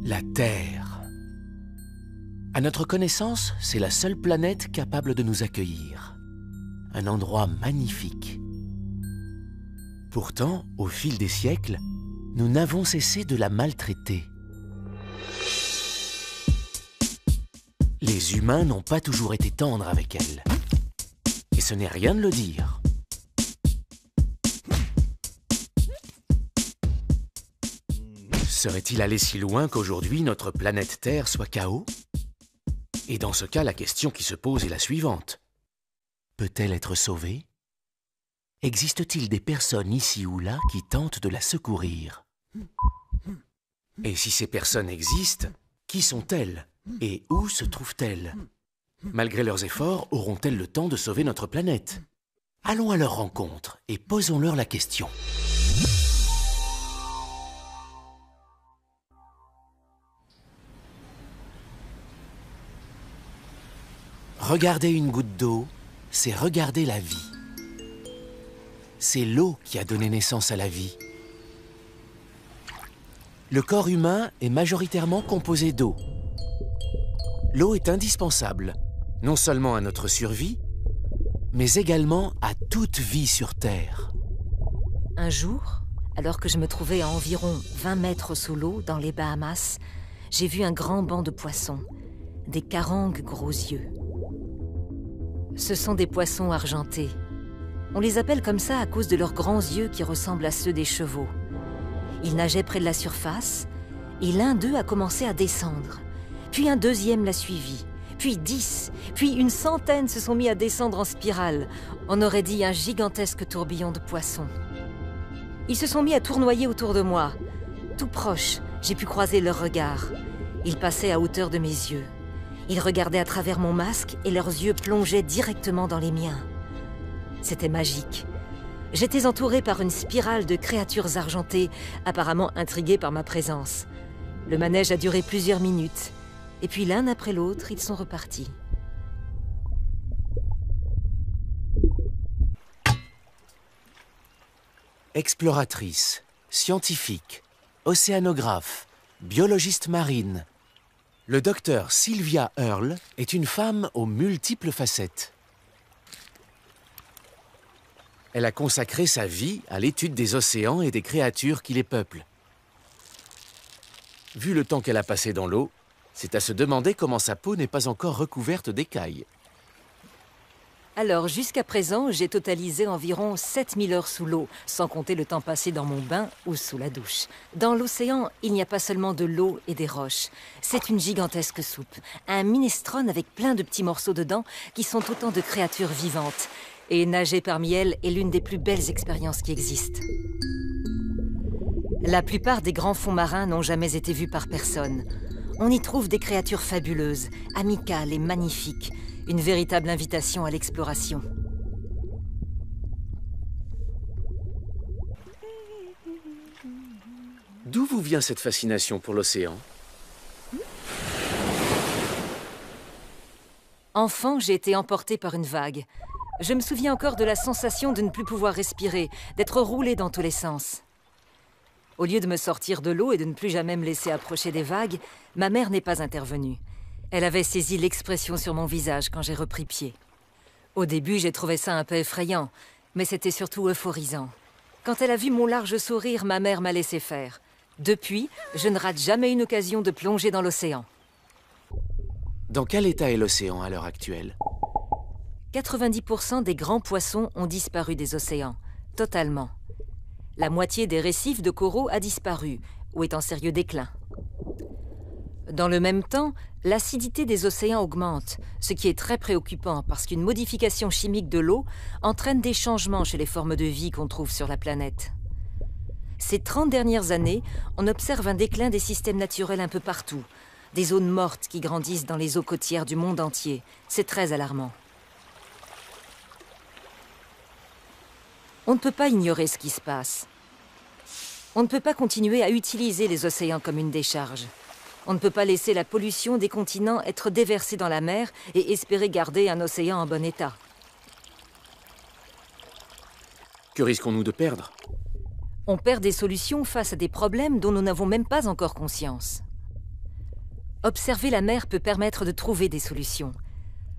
La Terre. À notre connaissance, c'est la seule planète capable de nous accueillir. Un endroit magnifique. Pourtant, au fil des siècles, nous n'avons cessé de la maltraiter. Les humains n'ont pas toujours été tendres avec elle. Et ce n'est rien de le dire. Serait-il allé si loin qu'aujourd'hui notre planète Terre soit KO? Et dans ce cas, la question qui se pose est la suivante. Peut-elle être sauvée? Existe-t-il des personnes ici ou là qui tentent de la secourir? Et si ces personnes existent, qui sont-elles? Et où se trouvent-elles? Malgré leurs efforts, auront-elles le temps de sauver notre planète? Allons à leur rencontre et posons-leur la question. Regarder une goutte d'eau, c'est regarder la vie. C'est l'eau qui a donné naissance à la vie. Le corps humain est majoritairement composé d'eau. L'eau est indispensable, non seulement à notre survie, mais également à toute vie sur Terre. Un jour, alors que je me trouvais à environ 20 mètres sous l'eau, dans les Bahamas, j'ai vu un grand banc de poissons, des carangues gros yeux. Ce sont des poissons argentés. On les appelle comme ça à cause de leurs grands yeux qui ressemblent à ceux des chevaux. Ils nageaient près de la surface, et l'un d'eux a commencé à descendre. Puis un deuxième l'a suivi, puis 10, puis une centaine se sont mis à descendre en spirale. On aurait dit un gigantesque tourbillon de poissons. Ils se sont mis à tournoyer autour de moi. Tout proche, j'ai pu croiser leurs regards. Ils passaient à hauteur de mes yeux. Ils regardaient à travers mon masque et leurs yeux plongeaient directement dans les miens. C'était magique. J'étais entourée par une spirale de créatures argentées, apparemment intriguées par ma présence. Le manège a duré plusieurs minutes. Et puis l'un après l'autre, ils sont repartis. Exploratrice, scientifique, océanographe, biologiste marine. Le docteur Sylvia Earle est une femme aux multiples facettes. Elle a consacré sa vie à l'étude des océans et des créatures qui les peuplent. Vu le temps qu'elle a passé dans l'eau, c'est à se demander comment sa peau n'est pas encore recouverte d'écailles. Alors, jusqu'à présent, j'ai totalisé environ 7000 heures sous l'eau, sans compter le temps passé dans mon bain ou sous la douche. Dans l'océan, il n'y a pas seulement de l'eau et des roches. C'est une gigantesque soupe, un minestrone avec plein de petits morceaux dedans qui sont autant de créatures vivantes. Et nager parmi elles est l'une des plus belles expériences qui existent. La plupart des grands fonds marins n'ont jamais été vus par personne. On y trouve des créatures fabuleuses, amicales et magnifiques. Une véritable invitation à l'exploration. D'où vous vient cette fascination pour l'océan? Enfant, j'ai été emportée par une vague. Je me souviens encore de la sensation de ne plus pouvoir respirer, d'être roulée dans tous les sens. Au lieu de me sortir de l'eau et de ne plus jamais me laisser approcher des vagues, ma mère n'est pas intervenue. Elle avait saisi l'expression sur mon visage quand j'ai repris pied. Au début, j'ai trouvé ça un peu effrayant, mais c'était surtout euphorisant. Quand elle a vu mon large sourire, ma mère m'a laissé faire. Depuis, je ne rate jamais une occasion de plonger dans l'océan. Dans quel état est l'océan à l'heure actuelle? 90% des grands poissons ont disparu des océans, totalement. La moitié des récifs de coraux a disparu, ou est en sérieux déclin. Dans le même temps, l'acidité des océans augmente, ce qui est très préoccupant parce qu'une modification chimique de l'eau entraîne des changements chez les formes de vie qu'on trouve sur la planète. Ces 30 dernières années, on observe un déclin des systèmes naturels un peu partout, des zones mortes qui grandissent dans les eaux côtières du monde entier. C'est très alarmant. On ne peut pas ignorer ce qui se passe. On ne peut pas continuer à utiliser les océans comme une décharge. On ne peut pas laisser la pollution des continents être déversée dans la mer et espérer garder un océan en bon état. Que risquons-nous de perdre? – – – – – – – – – – – – – – – – – – – – – – – – – – – – – – – – – – – – – – – – – – – – – – – – – – – – – – – – – – – – – – – – – – – – – – – – – – – – – – – – – – – – – – – – – – – – – – – – – – – – – – – – – – – – – – – – – – – – – –– – – – – – – – – – – – – – – – – – – – – – – – – – – – – – – – – – – – – – – – – – – – – – – – – – – – – – – – – – – – – – – – – – – – – – – – – – – – – – – – – – – – – – – – – – – – – – – – – – – – – – – – – – – – – Observer la mer peut permettre de trouver des solutions.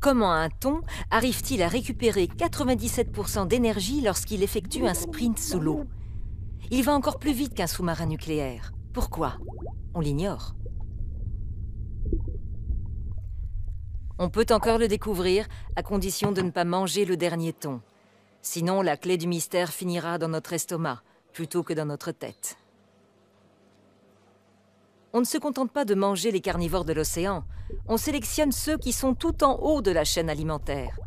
Comment un thon arrive-t-il à récupérer 97% d'énergie lorsqu'il effectue un sprint sous l'eau? Il va encore plus vite qu'un sous-marin nucléaire. Pourquoi? On l'ignore. On peut encore le découvrir, à condition de ne pas manger le dernier thon. Sinon, la clé du mystère finira dans notre estomac, plutôt que dans notre tête. On ne se contente pas de manger les carnivores de l'océan. On sélectionne ceux qui sont tout en haut de la chaîne alimentaire.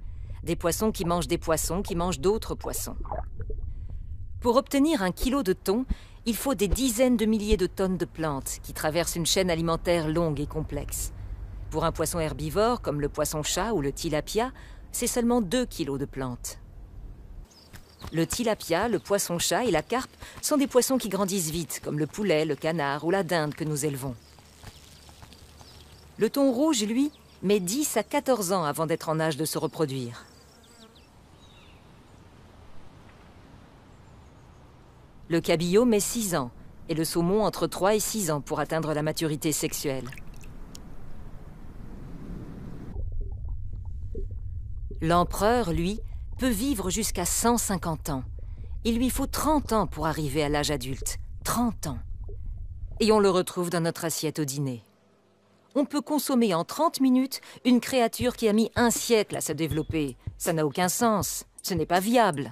Des poissons qui mangent des poissons qui mangent d'autres poissons. Pour obtenir 1 kilo de thon, il faut des dizaines de milliers de tonnes de plantes qui traversent une chaîne alimentaire longue et complexe. Pour un poisson herbivore, comme le poisson-chat ou le tilapia, c'est seulement 2 kilos de plantes. Le tilapia, le poisson-chat et la carpe sont des poissons qui grandissent vite, comme le poulet, le canard ou la dinde que nous élevons. Le thon rouge, lui, met 10 à 14 ans avant d'être en âge de se reproduire. Le cabillaud met 6 ans et le saumon entre 3 et 6 ans pour atteindre la maturité sexuelle. L'empereur, lui, peut vivre jusqu'à 150 ans. Il lui faut 30 ans pour arriver à l'âge adulte. 30 ans. Et on le retrouve dans notre assiette au dîner. On peut consommer en 30 minutes une créature qui a mis 1 siècle à se développer. Ça n'a aucun sens. Ce n'est pas viable.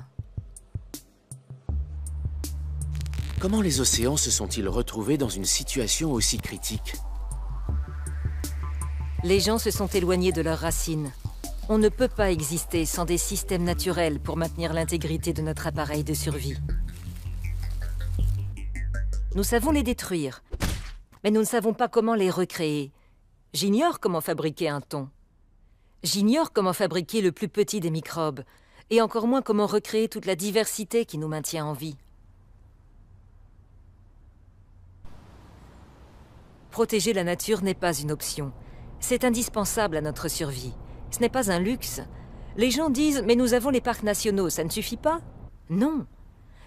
Comment les océans se sont-ils retrouvés dans une situation aussi critique? Les gens se sont éloignés de leurs racines. On ne peut pas exister sans des systèmes naturels pour maintenir l'intégrité de notre appareil de survie. Nous savons les détruire, mais nous ne savons pas comment les recréer. J'ignore comment fabriquer un thon. J'ignore comment fabriquer le plus petit des microbes, et encore moins comment recréer toute la diversité qui nous maintient en vie. Protéger la nature n'est pas une option. C'est indispensable à notre survie. Ce n'est pas un luxe. Les gens disent « mais nous avons les parcs nationaux, ça ne suffit pas ?» Non.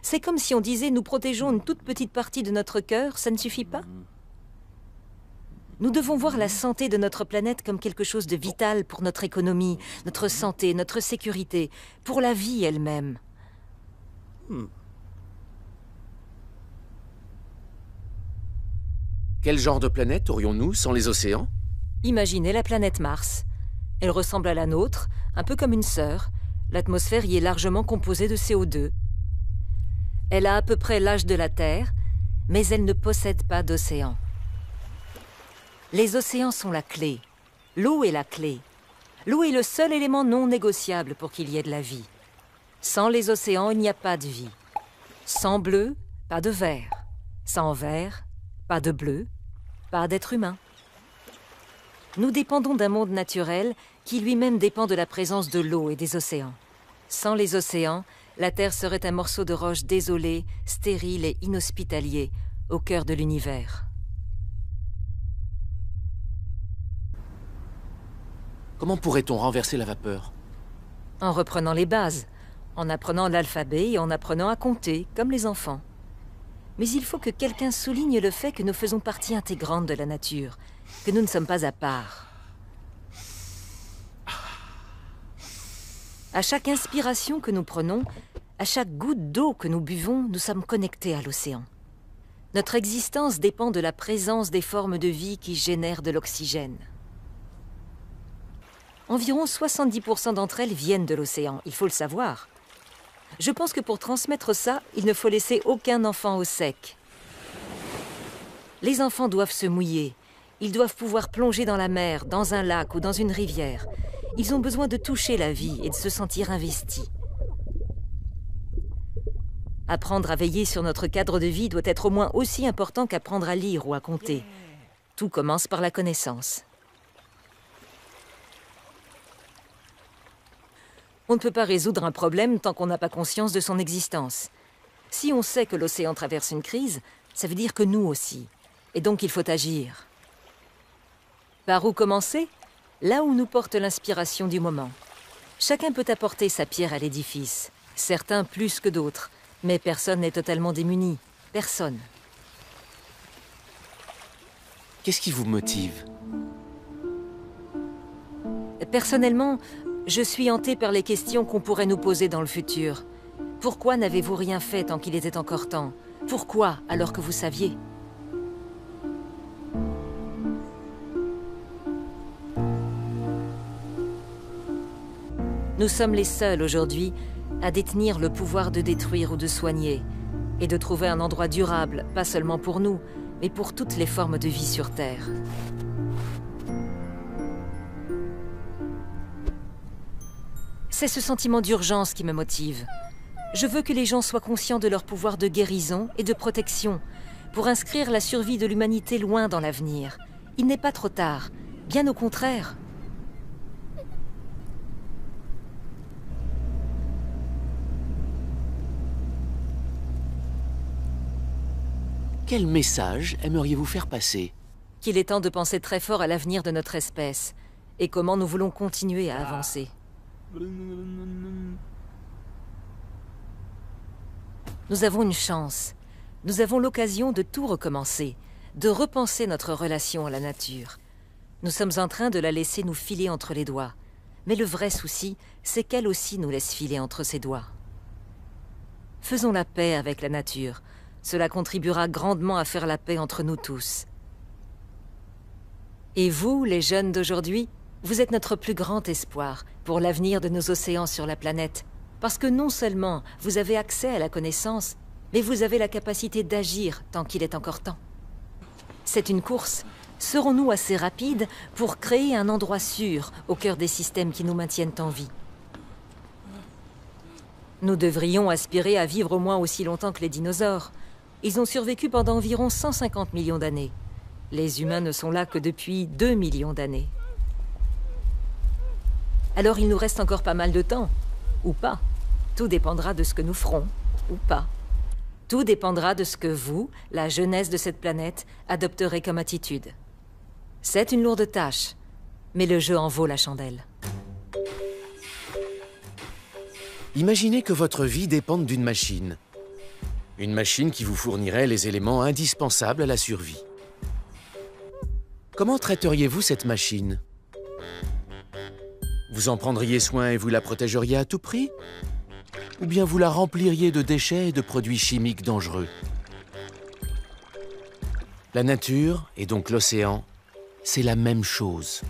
C'est comme si on disait « nous protégeons une toute petite partie de notre cœur, ça ne suffit pas ?» Nous devons voir la santé de notre planète comme quelque chose de vital pour notre économie, notre santé, notre sécurité, pour la vie elle-même. Quel genre de planète aurions-nous sans les océans? Imaginez la planète Mars. Elle ressemble à la nôtre, un peu comme une sœur. L'atmosphère y est largement composée de CO2. Elle a à peu près l'âge de la Terre, mais elle ne possède pas d'océan. Les océans sont la clé. L'eau est la clé. L'eau est le seul élément non négociable pour qu'il y ait de la vie. Sans les océans, il n'y a pas de vie. Sans bleu, pas de vert. Sans vert, pas de bleu, pas d'être humain. Nous dépendons d'un monde naturel qui lui-même dépend de la présence de l'eau et des océans. Sans les océans, la Terre serait un morceau de roche désolé, stérile et inhospitalier, au cœur de l'univers. Comment pourrait-on renverser la vapeur? En reprenant les bases, en apprenant l'alphabet et en apprenant à compter, comme les enfants. Mais il faut que quelqu'un souligne le fait que nous faisons partie intégrante de la nature, que nous ne sommes pas à part. À chaque inspiration que nous prenons, à chaque goutte d'eau que nous buvons, nous sommes connectés à l'océan. Notre existence dépend de la présence des formes de vie qui génèrent de l'oxygène. Environ 70% d'entre elles viennent de l'océan, il faut le savoir. Je pense que pour transmettre ça, il ne faut laisser aucun enfant au sec. Les enfants doivent se mouiller. Ils doivent pouvoir plonger dans la mer, dans un lac ou dans une rivière. Ils ont besoin de toucher la vie et de se sentir investis. Apprendre à veiller sur notre cadre de vie doit être au moins aussi important qu'apprendre à lire ou à compter. Tout commence par la connaissance. On ne peut pas résoudre un problème tant qu'on n'a pas conscience de son existence. Si on sait que l'océan traverse une crise, ça veut dire que nous aussi. Et donc il faut agir. Par où commencer? Là où nous porte l'inspiration du moment. Chacun peut apporter sa pierre à l'édifice. Certains plus que d'autres. Mais personne n'est totalement démuni. Personne. Qu'est-ce qui vous motive? Personnellement, je suis hantée par les questions qu'on pourrait nous poser dans le futur. Pourquoi n'avez-vous rien fait tant qu'il était encore temps? Pourquoi, alors que vous saviez? Nous sommes les seuls aujourd'hui à détenir le pouvoir de détruire ou de soigner, et de trouver un endroit durable, pas seulement pour nous, mais pour toutes les formes de vie sur Terre. C'est ce sentiment d'urgence qui me motive. Je veux que les gens soient conscients de leur pouvoir de guérison et de protection, pour inscrire la survie de l'humanité loin dans l'avenir. Il n'est pas trop tard, bien au contraire. Quel message aimeriez-vous faire passer? Qu'il est temps de penser très fort à l'avenir de notre espèce, et comment nous voulons continuer à avancer. Nous avons une chance. Nous avons l'occasion de tout recommencer, de repenser notre relation à la nature. Nous sommes en train de la laisser nous filer entre les doigts. Mais le vrai souci, c'est qu'elle aussi nous laisse filer entre ses doigts. Faisons la paix avec la nature. Cela contribuera grandement à faire la paix entre nous tous. Et vous, les jeunes d'aujourd'hui, vous êtes notre plus grand espoir pour l'avenir de nos océans sur la planète. Parce que non seulement vous avez accès à la connaissance, mais vous avez la capacité d'agir tant qu'il est encore temps. C'est une course. Serons-nous assez rapides pour créer un endroit sûr au cœur des systèmes qui nous maintiennent en vie? Nous devrions aspirer à vivre au moins aussi longtemps que les dinosaures. Ils ont survécu pendant environ 150 millions d'années. Les humains ne sont là que depuis 2 millions d'années. Alors il nous reste encore pas mal de temps. Ou pas. Tout dépendra de ce que nous ferons, ou pas. Tout dépendra de ce que vous, la jeunesse de cette planète, adopterez comme attitude. C'est une lourde tâche, mais le jeu en vaut la chandelle. Imaginez que votre vie dépende d'une machine. Une machine qui vous fournirait les éléments indispensables à la survie. Comment traiteriez-vous cette machine? Vous en prendriez soin et vous la protégeriez à tout prix? Ou bien vous la rempliriez de déchets et de produits chimiques dangereux? La nature, et donc l'océan, c'est la même chose.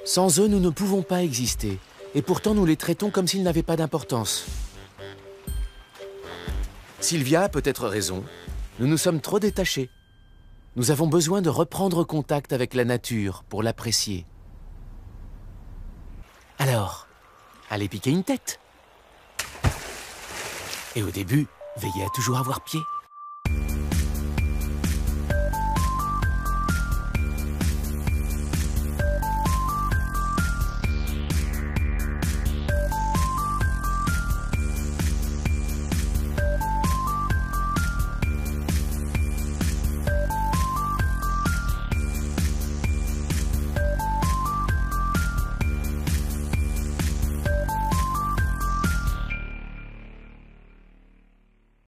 Sans eux, nous ne pouvons pas exister, et pourtant nous les traitons comme s'ils n'avaient pas d'importance. Sylvia a peut-être raison, nous nous sommes trop détachés. Nous avons besoin de reprendre contact avec la nature pour l'apprécier. Alors, allez piquer une tête. Et au début, veillez à toujours avoir pied.